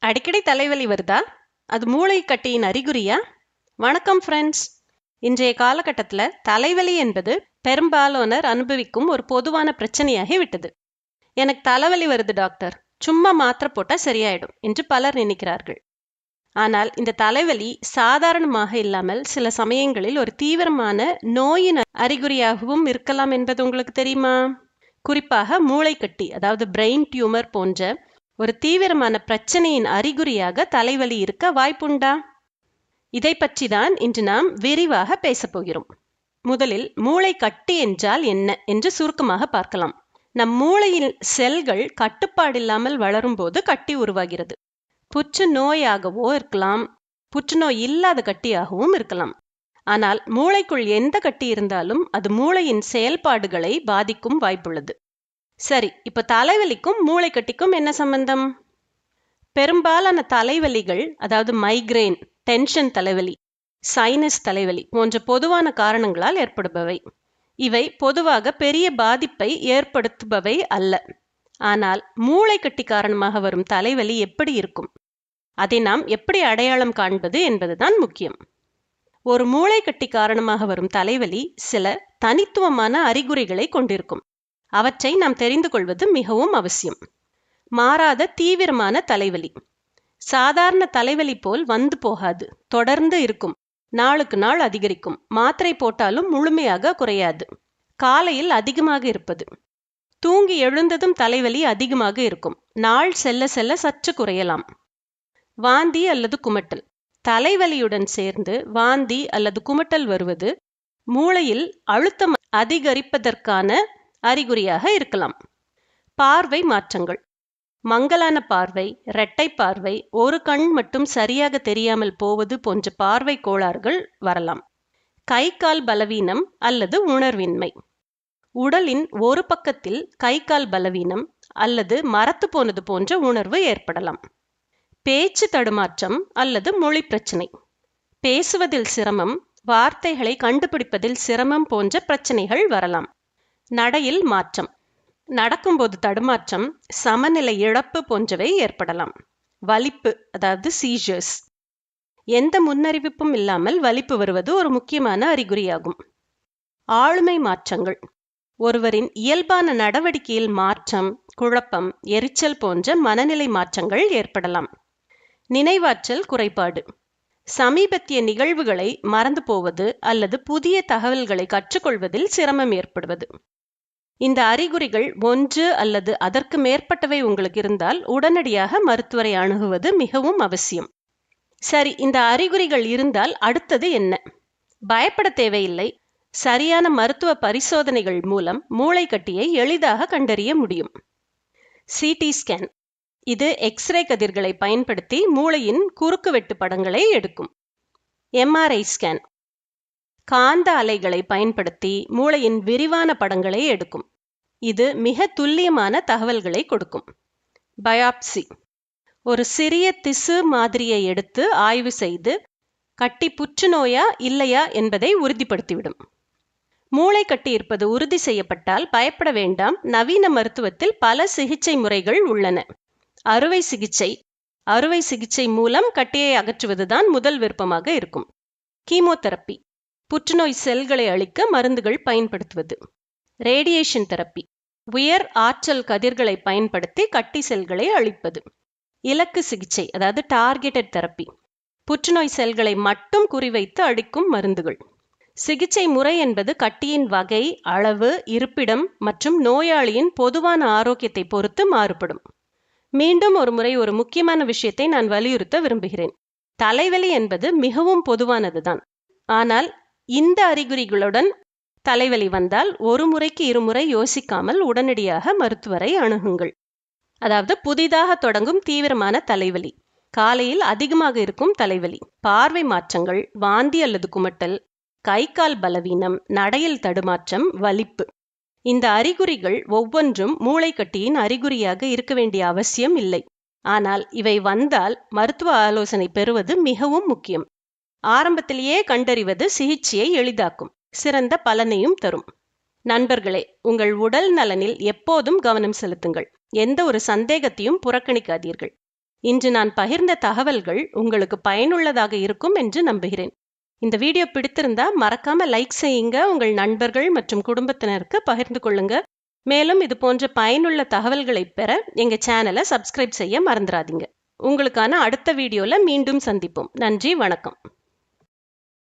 அடிக்கடி தலைவலி வருதா? அது மூளை கட்டியின் அறிகுறியா? வணக்கம் ஃப்ரெண்ட்ஸ். இன்றைய காலகட்டத்தில் தலைவலி என்பது பெரும்பாலானோர் அனுபவிக்கும் ஒரு பொதுவான பிரச்சனையாகி விட்டது. எனக்கு தலைவலி வருது டாக்டர், சும்மா மாத்திரை போட்டால் சரியாயிடும் என்று பலர் நினைக்கிறார்கள். ஆனால் இந்த தலைவலி சாதாரணமாக இல்லாமல் சில சமயங்களில் ஒரு தீவிரமான நோயின் அறிகுறியாகவும் இருக்கலாம் என்பது உங்களுக்கு தெரியுமா? குறிப்பாக மூளைக்கட்டி, அதாவது பிரெயின் டியூமர் போன்ற ஒரு தீவிரமான பிரச்சனையின் அறிகுறியாக தலைவலி இருக்க வாய்ப்புண்டா? இதை பற்றி தான் இன்று நாம் விரிவாக பேசப்போகிறோம். முதலில் மூளை கட்டி என்றால் என்ன என்று சுருக்கமாக பார்க்கலாம். நம் மூளையில் செல்கள் கட்டுப்பாடில்லாமல் வளரும் போது கட்டி உருவாகிறது. புற்று நோயாகவோ இருக்கலாம், புற்றுநோய் இல்லாத கட்டியாகவும் இருக்கலாம். ஆனால் மூளைக்குள் எந்த கட்டி இருந்தாலும் அது மூளையின் செயல்பாடுகளை பாதிக்கும் வாய்ப்புள்ளது. சரி, இப்ப தலைவலிக்கும் மூளை கட்டிக்கும் என்ன சம்பந்தம்? பெரும்பாலான தலைவலிகள், அதாவது மைக்ரேன், டென்ஷன் தலைவலி, சைனஸ் தலைவலி போன்ற பொதுவான காரணங்களால் ஏற்படுபவை. இவை பொதுவாக பெரிய பாதிப்பை ஏற்படுத்துபவை அல்ல. ஆனால் மூளை கட்டி காரணமாக வரும் தலைவலி எப்படி இருக்கும்? அதை நாம் எப்படி அடையாளம் காண்பது என்பதுதான் முக்கியம். ஒரு மூளை கட்டி காரணமாக வரும் தலைவலி சில தனித்துவமான அறிகுறிகளை கொண்டிருக்கும். அவற்றை நாம் தெரிந்து கொள்வது மிகவும் அவசியம். மாறாத தீவிரமான தலைவலி சாதாரண தலைவலி போல் வந்து போகாது, தொடர்ந்து இருக்கும், நாளுக்கு நாள் அதிகரிக்கும், மாத்திரை போட்டாலும் முழுமையாக குறையாது. காலையில் அதிகமாக இருப்பது, தூங்கி எழுந்ததும் தலைவலி அதிகமாக இருக்கும், நாள் செல்ல செல்ல சற்று குறையலாம். வாந்தி அல்லது குமட்டல், தலைவலியுடன் சேர்ந்து வாந்தி அல்லது குமட்டல் வருவது மூளையில் அழுத்தம் அதிகரிப்பதற்கான அறிகுறியாக இருக்கலாம். பார்வை மாற்றங்கள், மங்கலான பார்வை, இரட்டை பார்வை, ஒரு கண் மட்டும் சரியாக தெரியாமல் போவது போன்ற பார்வை கோளாறுகள் வரலாம். கை கால் பலவீனம் அல்லது உணர்வின்மை, உடலின் ஒரு பக்கத்தில் கை கால் பலவீனம் அல்லது மரத்து போனது போன்ற உணர்வு ஏற்படலாம். பேச்சு தடுமாற்றம் அல்லது மொழி பிரச்சனை, பேசுவதில் சிரமம், வார்த்தைகளை கண்டுபிடிப்பதில் சிரமம் போன்ற பிரச்சனைகள் வரலாம். நடையில் மாற்றம், நடக்கும்போது தடுமாற்றம், சமநிலை இழப்பு போன்றவை ஏற்படலாம். வலிப்பு, அதாவது சீஜர்ஸ், எந்த முன்னறிவிப்பும் இல்லாமல் வலிப்பு வருவது ஒரு முக்கியமான அறிகுறியாகும். ஆளுமை மாற்றங்கள், ஒருவரின் இயல்பான நடவடிக்கையில் மாற்றம், குழப்பம், எரிச்சல் போன்ற மனநிலை மாற்றங்கள் ஏற்படலாம். நினைவாற்றல் குறைபாடு, சமீபத்திய நிகழ்வுகளை மறந்து போவது அல்லது புதிய தகவல்களை கற்றுக்கொள்வதில் சிரமம் ஏற்படுவது. இந்த அறிகுறிகள் ஒன்று அல்லது அதற்கு மேற்பட்டவை உங்களுக்கு இருந்தால் உடனடியாக மருத்துவரை அணுகுவது மிகவும் அவசியம். சரி, இந்த அறிகுறிகள் இருந்தால் அடுத்தது என்ன? பயப்பட தேவையில்லை. சரியான மருத்துவ பரிசோதனைகள் மூலம் மூளை கட்டியை எளிதாக கண்டறிய முடியும். சிடி ஸ்கேன், இது எக்ஸ்ரே கதிர்களை பயன்படுத்தி மூளையின் குறுக்குவெட்டு படங்களை எடுக்கும். எம்ஆர்ஐ ஸ்கேன், காந்த அலைகளை பயன்படுத்தி மூளையின் விரிவான படங்களை எடுக்கும். இது மிக துல்லியமான தகவல்களை கொடுக்கும். பயாப்சி, ஒரு சிறிய திசு மாதிரியை எடுத்து ஆய்வு செய்து கட்டி புற்றுநோயா இல்லையா என்பதை உறுதிப்படுத்திவிடும். மூளை கட்டி இருப்பது உறுதி செய்யப்பட்டால் பயப்பட வேண்டாம். நவீன மருத்துவத்தில் பல சிகிச்சை முறைகள் உள்ளன. அறுவை சிகிச்சை மூலம் கட்டியை அகற்றுவதுதான் முதல் விருப்பமாக இருக்கும். கீமோதெரப்பி, புற்றுநோய் செல்களை அழிக்க மருந்துகள் பயன்படுத்துவது. ரேடியேஷன் தெரப்பி, உயர் ஆற்றல் கதிர்களை பயன்படுத்தி கட்டி செல்களை அழிப்பது. இலக்கு சிகிச்சை, அதாவது டார்கெட்டட் தெரப்பி, புற்றுநோய் செல்களை மட்டும் குறிவைத்து அழிக்கும் மருந்துகள். சிகிச்சை முறை என்பது கட்டியின் வகை, அளவு, இருப்பிடம் மற்றும் நோயாளியின் பொதுவான ஆரோக்கியத்தை பொறுத்து மாறுபடும். மீண்டும் ஒரு முறை ஒரு முக்கியமான விஷயத்தை நான் வலியுறுத்த விரும்புகிறேன். தலைவலி என்பது மிகவும் பொதுவானதுதான். ஆனால் இந்த அறிகுறிகளுடன் தலைவலி வந்தால் ஒரு முறைக்கு இருமுறை யோசிக்காமல் உடனடியாக மருத்துவரை அணுகுங்கள். அதாவது புதிதாக தொடங்கும் தீவிரமான தலைவலி, காலையில் அதிகமாக இருக்கும் தலைவலி, பார்வை மாற்றங்கள், வாந்தி அல்லது குமட்டல், கை கால் பலவீனம், நடையில் தடுமாற்றம், வலிப்பு. இந்த அறிகுறிகள் ஒவ்வொன்றும் மூளை கட்டியின் அறிகுறியாக இருக்க வேண்டிய அவசியம் இல்லை. ஆனால் இவை வந்தால் மருத்துவ ஆலோசனை பெறுவது மிகவும் முக்கியம். ஆரம்பத்திலேயே கண்டறிவது சிகிச்சையை எளிதாக்கும், சிறந்த பலனையும் தரும். நண்பர்களே, உங்கள் உடல் நலனில் எப்போதும் கவனம் செலுத்துங்கள். எந்த ஒரு சந்தேகத்தையும் புறக்கணிக்காதீர்கள். இன்று நான் பகிர்ந்த தகவல்கள் உங்களுக்கு பயனுள்ளதாக இருக்கும் என்று நம்புகிறேன். இந்த வீடியோ பிடித்திருந்தா மறக்காம லைக் செய்யுங்க, உங்கள் நண்பர்கள் மற்றும் குடும்பத்தினருக்கு பகிர்ந்து கொள்ளுங்க. மேலும் இது போன்ற பயனுள்ள தகவல்களை பெற எங்க சேனலை சப்ஸ்கிரைப் செய்ய மறந்துடாதீங்க. உங்களுக்கான அடுத்த வீடியோல மீண்டும் சந்திப்போம். நன்றி, வணக்கம்.